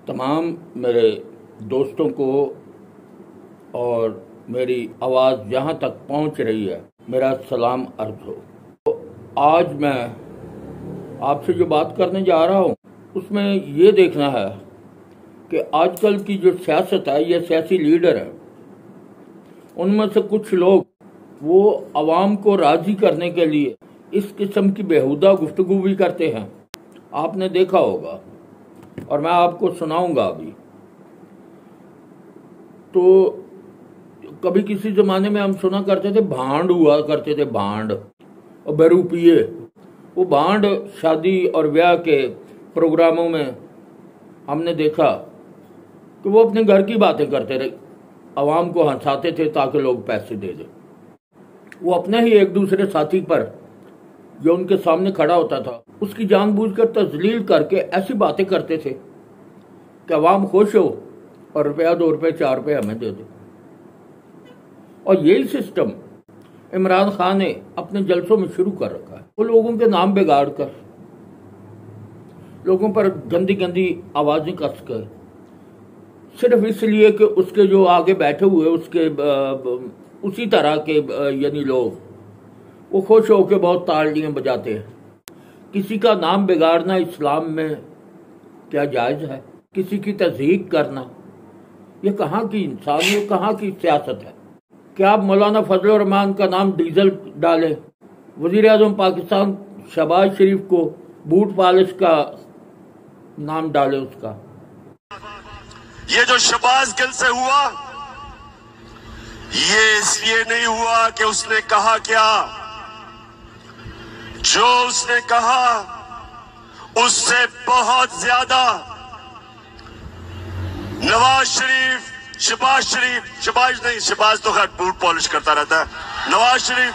तमाम मेरे दोस्तों को और मेरी आवाज़ जहाँ तक पहुँच रही है मेरा सलाम अर्ज हो। तो आज मैं आपसे जो बात करने जा रहा हूँ उसमें ये देखना है कि आजकल की जो सियासत है, ये सियासी लीडर है, उनमें से कुछ लोग वो आवाम को राज़ी करने के लिए इस किस्म की बेहुदा गुफ्तगू भी करते हैं। आपने देखा होगा और मैं आपको सुनाऊंगा अभी। तो कभी किसी ज़माने में हम सुना करते थे, भांड हुआ करते थे, भांड और बहरूपिये। वो भांड शादी और ब्याह के प्रोग्रामों में हमने देखा कि वो अपने घर की बातें करते रहे, आवाम को हंसाते थे ताकि लोग पैसे दे दें। वो अपने ही एक दूसरे साथी पर जो उनके सामने खड़ा होता था उसकी जानबूझकर तजलील करके ऐसी बातें करते थे कि आवाम खुश हो और रुपया 2 रुपये 4 रुपये हमें दे दो। और यही सिस्टम इमरान खान ने अपने जलसों में शुरू कर रखा है। वो लोगों के नाम बिगाड़ कर, लोगों पर गंदी गंदी आवाज़ें कस कर, सिर्फ इसलिए कि उसके जो आगे बैठे हुए उसके उसी तरह के यानी लोग वो खुश होकर बहुत तालियां बजाते हैं। किसी का नाम बिगाड़ना इस्लाम में क्या जायज़ है? किसी की तज़हीक करना, ये कहाँ की इंसानियत, कहाँ की सियासत है? क्या आप मौलाना फजल रहमान का नाम डीजल डालें, वज़ीर आज़म पाकिस्तान शहबाज शरीफ को बूट पॉलिश का नाम डालें उसका? ये जो शहबाज गिल से हुआ, ये इसलिए नहीं हुआ कि उसने कहा क्या, जो उसने कहा उससे बहुत ज्यादा नवाज शरीफ, शहबाज तो खैर बूट पॉलिश करता रहता है, नवाज शरीफ,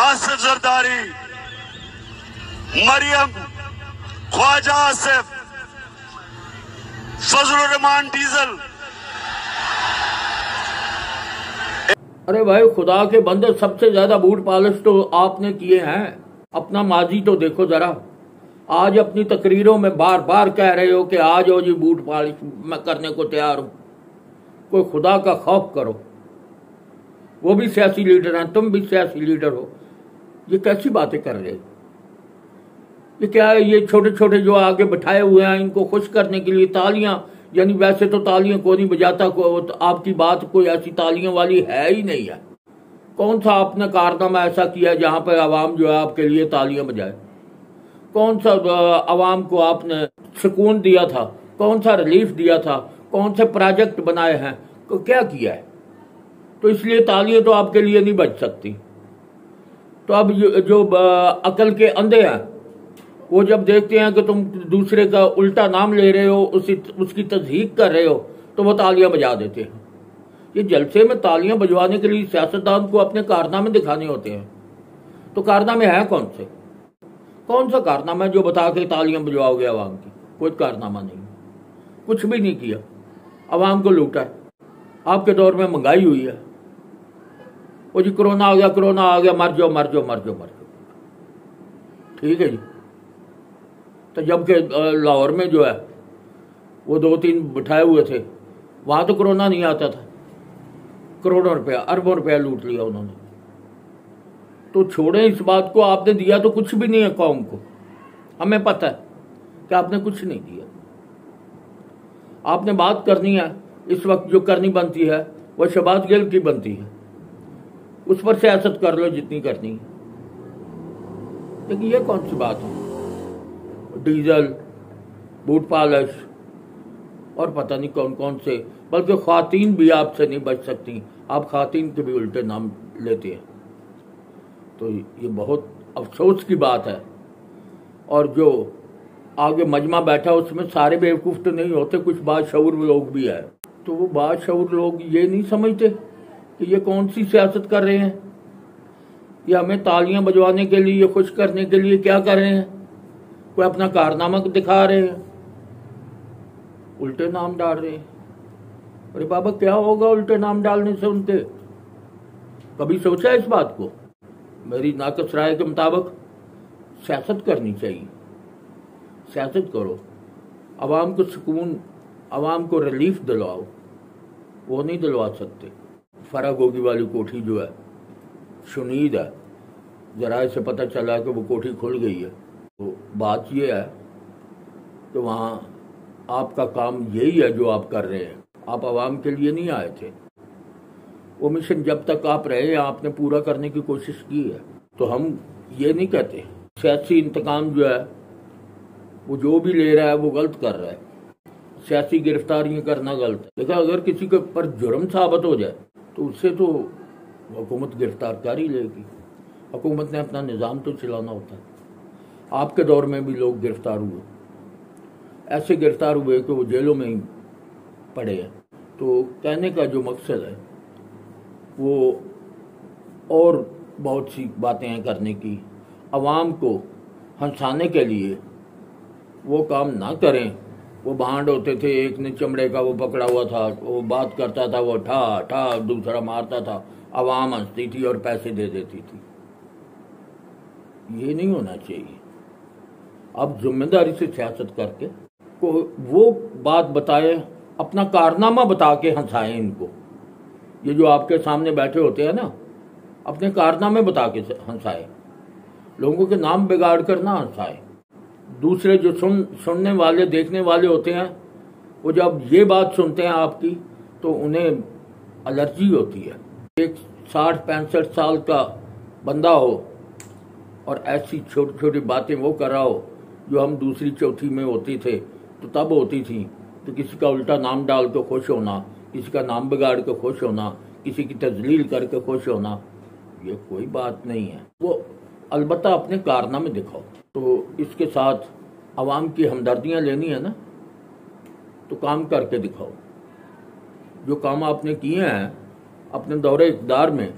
आसिफ जरदारी, मरियम, ख्वाजा आसिफ, फजल रहमान डीजल। अरे भाई खुदा के बंदे, सबसे ज्यादा बूट पॉलिश तो आपने किए हैं। अपना माजी तो देखो जरा। आज अपनी तकरीरों में बार बार कह रहे हो कि आज हो जी बूट पॉलिश मैं करने को तैयार हूं। कोई खुदा का खौफ करो। वो भी सियासी लीडर हैं, तुम भी सियासी लीडर हो। ये कैसी बातें कर रहे हो? ये क्या है? ये छोटे छोटे जो आगे बैठाए हुए हैं इनको खुश करने के लिए तालियां, यानी वैसे तो तालियां कोई नहीं बजाता, तो आपकी बात कोई ऐसी तालियां वाली है ही नहीं है। कौन सा आपने कारनामा ऐसा किया जहां पर आवाम जो है आपके लिए तालियां बजाए? कौन सा आवाम को आपने सुकून दिया था? कौन सा रिलीफ दिया था? कौन से प्रोजेक्ट बनाए हैं? क्या किया है? तो इसलिए तालियां तो आपके लिए नहीं बज सकती। तो अब जो अकल के अंधे हैं वो जब देखते हैं कि तुम दूसरे का उल्टा नाम ले रहे हो, उसकी तज़हीक कर रहे हो, तो वो तालियां बजा देते हैं। ये जलसे में तालियां बजवाने के लिए सियासतदान को अपने कारनामे दिखाने होते हैं। तो कारनामे हैं कौन से? कौन सा कारनामा है जो बता के तालियां बजवाओगे आवाम की? कोई कारनामा नहीं, कुछ भी नहीं किया। आवाम को लूटा है। आपके दौर में महंगाई हुई है। वो जी कोरोना आ गया, कोरोना आ गया, मर जाओ मर जाओ मर जाओ मर जाओ। ठीक है जी। तो जबकि लाहौर में जो है वो 2-3 बिठाए हुए थे, वहां तो कोरोना नहीं आता था। करोड़ों रुपया, अरबों रुपया लूट लिया उन्होंने। तो छोड़ें इस बात को। आपने दिया तो कुछ भी नहीं है कौम को। हमें पता है कि आपने कुछ नहीं दिया। आपने बात करनी है इस वक्त, जो करनी बनती है वह शहबाज गिल की बनती है। उस पर सियासत कर लो जितनी करनी है। लेकिन ये कौन सी बात है? डीजल, बूट पॉलिश और पता नहीं कौन कौन से, बल्कि ख्वातीन भी आपसे नहीं बच सकती। आप ख्वातीन के भी उल्टे नाम लेते हैं। तो ये बहुत अफसोस की बात है। और जो आगे मजमा बैठा उसमें सारे बेवकूफ़ तो नहीं होते, कुछ बाशऊर लोग भी हैं। तो वो बाशऊर लोग ये नहीं समझते कि ये कौन सी सियासत कर रहे हैं। ये हमें तालियां बजवाने के लिए, खुश करने के लिए क्या कर रहे हैं? कोई अपना कारनामा दिखा रहे हैं, उल्टे नाम डाल रहे हैं। अरे बाबा क्या होगा उल्टे नाम डालने से उनके? कभी सोचा इस बात को? मेरी नाकस राय के मुताबिक सियासत करनी चाहिए। सियासत करो, आवाम को सुकून, आवाम को रिलीफ दिलवाओ, वो नहीं दिलवा सकते। फरा गोगी वाली कोठी जो है शुनीद है, जराए से पता चला कि वो कोठी खुल गई है। तो बात ये है कि वहाँ आपका काम यही है जो आप कर रहे हैं, आप आवाम के लिए नहीं आए थे। वो मिशन जब तक आप रहे आपने पूरा करने की कोशिश की है। तो हम ये नहीं कहते सियासी इंतकाम जो है वो जो भी ले रहा है वो गलत कर रहा है, सियासी गिरफ्तारियां करना गलत है। लेकिन अगर किसी के पर जुर्म साबित हो जाए तो उससे तो हुकूमत गिरफ्तार कर ही लेगी। हुकूमत ने अपना निज़ाम तो चलाना होता है। आपके दौर में भी लोग गिरफ्तार हुए, ऐसे गिरफ्तार हुए कि वो जेलों में ही पड़े हैं। तो कहने का जो मकसद है वो और बहुत सी बातें हैं करने की। आवाम को हंसाने के लिए वो काम ना करें। वो भांड होते थे, एक ने चमड़े का वो पकड़ा हुआ था, वो बात करता था, वो ठा ठा दूसरा मारता था, आवाम हंसती थी और पैसे दे देती थी। ये नहीं होना चाहिए। अब जिम्मेदारी से सियासत करके को वो बात बताए, अपना कारनामा बता के हंसाएं इनको। ये जो आपके सामने बैठे होते हैं ना, अपने कारनामे बता के हंसाए, लोगों के नाम बिगाड़ कर ना हंसाए। दूसरे जो सुनने वाले देखने वाले होते हैं वो जब ये बात सुनते हैं आपकी तो उन्हें एलर्जी होती है। एक 60-65 साल का बंदा हो और ऐसी छोटी छोटी बातें वो कर रहा हो जो हम दूसरी चौथी में होती थे तो तब होती थी। तो किसी का उल्टा नाम डाल के खुश होना, किसी का नाम बिगाड़ के खुश होना, किसी की तजलील करके खुश होना, ये कोई बात नहीं है। वो अलबत्ता अपने कारनामे दिखाओ। तो इसके साथ आवाम की हमदर्दियाँ लेनी है ना, तो काम करके दिखाओ। जो काम आपने किए हैं अपने दौरे इक़्तिदार में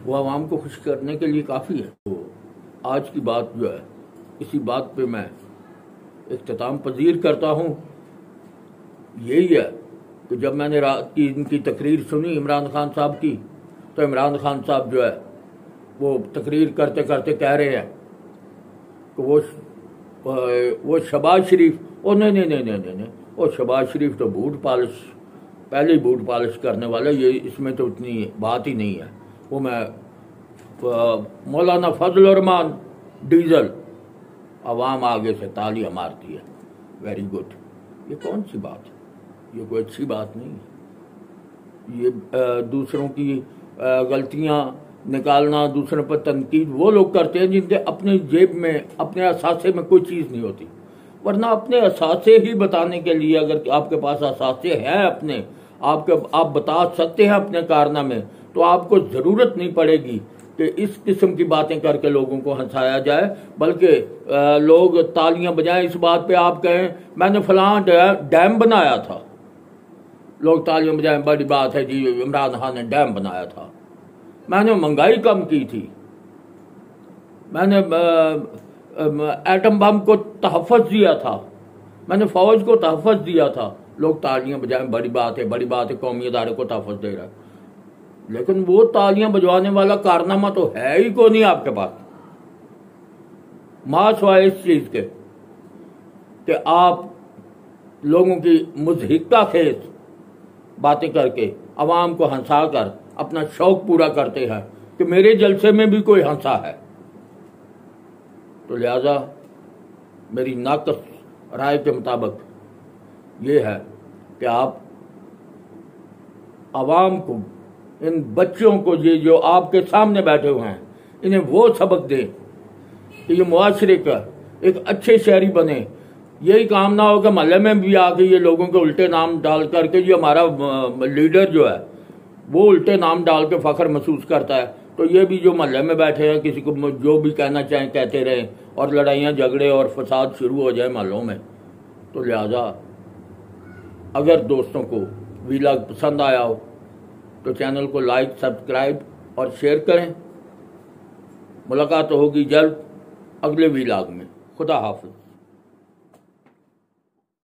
वो आवाम को खुश करने के लिए काफ़ी है। तो आज की बात जो है इसी बात पे मैं इख्तिताम पजीर करता हूँ। यही है कि जब मैंने रात की इनकी तकरीर सुनी इमरान खान साहब की, तो इमरान खान साहब जो है वो तकरीर करते करते कह रहे हैं कि वो शहबाज शरीफ, ओ नहीं, वो शहबाज शरीफ तो बूट पॉलिश, पहले ही बूट पॉलिश करने वाला, ये इसमें तो इतनी बात ही नहीं है। वो मैं मौलाना फजल रहमान डीजल, आवाम आगे से तालियां मारती है, वेरी गुड। ये कौन सी बात है? ये कोई अच्छी बात नहीं है। ये दूसरों की गलतियां निकालना, दूसरों पर तनकीद वो लोग करते हैं जिनके अपने जेब में, अपने असासे में कोई चीज़ नहीं होती। वरना अपने असासे ही बताने के लिए, अगर आपके पास असासे हैं अपने, आप बता सकते हैं अपने कारनामे, तो आपको ज़रूरत नहीं पड़ेगी कि इस किस्म की बातें करके लोगों को हंसाया जाए। बल्कि लोग तालियां बजाएं इस बात पे, आप कहें मैंने फलां डैम बनाया था, लोग तालियां बजाएं, बड़ी बात है जी इमरान खान ने डैम बनाया था, मैंने महंगाई कम की थी, मैंने एटम बम को तहफ़्फ़ुज़ दिया था, मैंने फ़ौज को तहफ़्फ़ुज़ दिया था। लोग तालियां बजाएं, बड़ी बात है, कौमी इदारे को तहफ़्फ़ुज़ दे रहा है। लेकिन वो तालियां बजवाने वाला कारनामा तो है ही को नहीं आपके पास। मास हुआ इस चीज़ के कि आप लोगों की मुज़हिका खेज बातें करके अवाम को हंसा कर अपना शौक पूरा करते हैं कि मेरे जलसे में भी कोई हंसा है। तो लिहाजा मेरी नाक़स राय के मुताबिक ये है कि आप आवाम को, इन बच्चों को, ये जो आपके सामने बैठे हुए हैं, इन्हें वो सबक दें कि ये मुआशरे का एक अच्छे शहरी बने। यही काम ना हो कि महल्ले में भी आके ये लोगों के उल्टे नाम डाल करके, जो हमारा लीडर जो है वो उल्टे नाम डाल के फ़ख्र महसूस करता है, तो ये भी जो महल्ले में बैठे हैं किसी को जो भी कहना चाहें कहते रहें और लड़ाइयाँ झगड़े और फसाद शुरू हो जाए महलों में। तो लिहाजा अगर दोस्तों को वीलॉग पसंद आया हो तो चैनल को लाइक, सब्सक्राइब और शेयर करें। मुलाकात होगी जल्द अगले वीलॉग में। खुदा हाफ़िज़।